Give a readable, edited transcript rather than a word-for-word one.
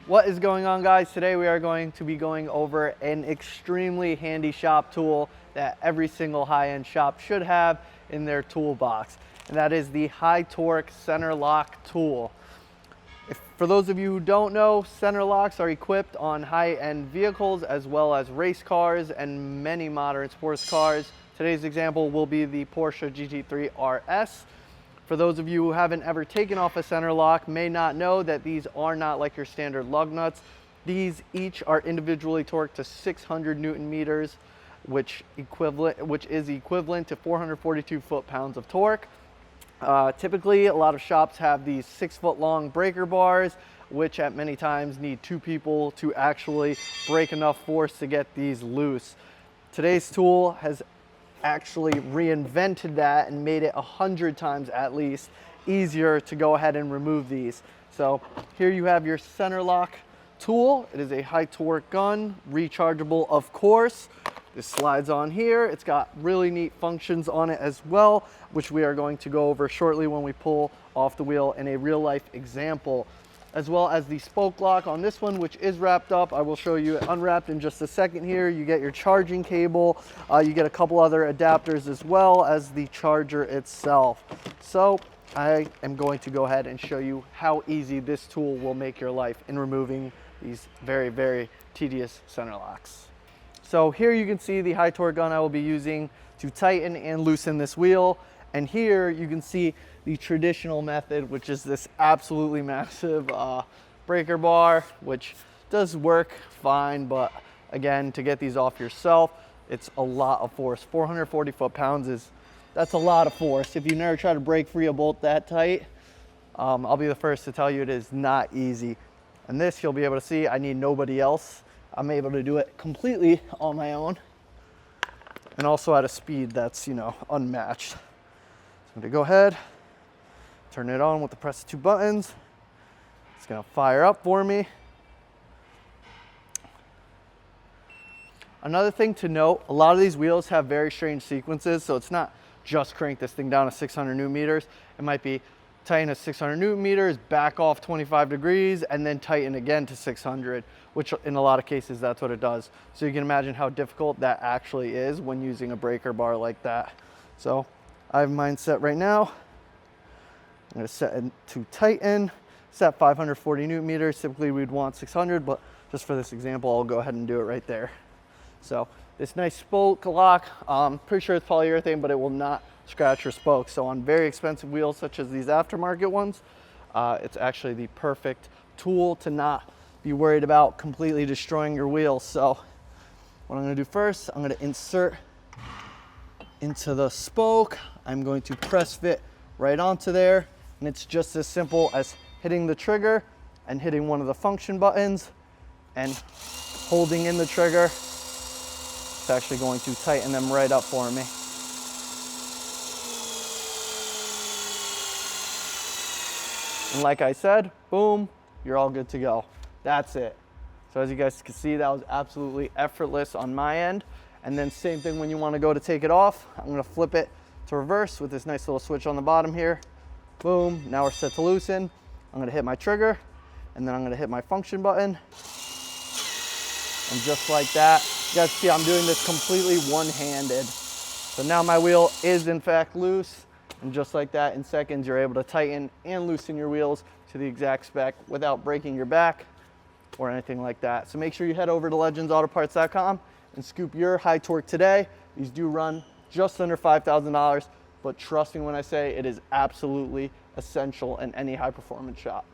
What is going on, guys? Today we are going to be going over an extremely handy shop tool that every single high-end shop should have in their toolbox, and that is the Hytorc center lock tool. For those of you who don't know, center locks are equipped on high-end vehicles as well as race cars and many modern sports cars. Today's example will be the Porsche GT3 RS. For those of you who haven't ever taken off a center lock, may not know that these are not like your standard lug nuts. These each are individually torqued to 600 Newton meters, which is equivalent to 442 foot-pounds of torque. Typically, a lot of shops have these 6-foot long breaker bars, which at many times need 2 people to actually break enough force to get these loose. Today's tool has actually reinvented that and made it 100 times at least easier to go ahead and remove these. So here you have your center lock tool. It is a Hytorc gun, rechargeable of course. This slides on here. It's got really neat functions on it as well, which we are going to go over shortly when we pull off the wheel in a real life example, as well as the spoke lock on this one, which is wrapped up. I will show you it unwrapped in just a second here. You get your charging cable. You get a couple other adapters as well as the charger itself. So I am going to go ahead and show you how easy this tool will make your life in removing these very, very tedious center locks. So here you can see the Hytorc gun I will be using to tighten and loosen this wheel. And here you can see the traditional method, which is this absolutely massive breaker bar, which does work fine, but again, to get these off yourself, it's a lot of force. 440 foot-pounds that's a lot of force. If you never try to break free a bolt that tight, I'll be the first to tell you it is not easy. And this, you'll be able to see, I need nobody else. I'm able to do it completely on my own, and also at a speed that's, unmatched. So I'm gonna go ahead, turn it on with the press of 2 buttons. It's gonna fire up for me. Another thing to note, a lot of these wheels have very strange sequences, so it's not just crank this thing down to 600 Newton meters. It might be tighten at 600 Newton meters, back off 25 degrees, and then tighten again to 600, which in a lot of cases, that's what it does. So you can imagine how difficult that actually is when using a breaker bar like that. So I have mine set right now. I'm gonna set it to tighten, set 540 Newton meters. Typically we'd want 600, but just for this example, I'll go ahead and do it right there. So this nice spoke lock, pretty sure it's polyurethane, but it will not scratch your spokes. So on very expensive wheels, such as these aftermarket ones, it's actually the perfect tool to not be worried about completely destroying your wheels. So what I'm gonna do first, I'm gonna insert into the spoke. I'm going to press fit right onto there. And it's just as simple as hitting the trigger and hitting one of the function buttons and holding in the trigger. It's actually going to tighten them right up for me. And like I said, boom, you're all good to go. That's it. So as you guys can see, that was absolutely effortless on my end. And then same thing when you want to go to take it off. I'm going to flip it to reverse with this nice little switch on the bottom here. Boom, now we're set to loosen. I'm going to hit my trigger, and then I'm going to hit my function button. And just like that, you guys see I'm doing this completely one-handed. So now my wheel is in fact loose. And just like that, in seconds, you're able to tighten and loosen your wheels to the exact spec without breaking your back or anything like that. So make sure you head over to legendsautoparts.com and scoop your Hytorc today. These do run just under $5,000, but trust me when I say it is absolutely essential in any high-performance shop.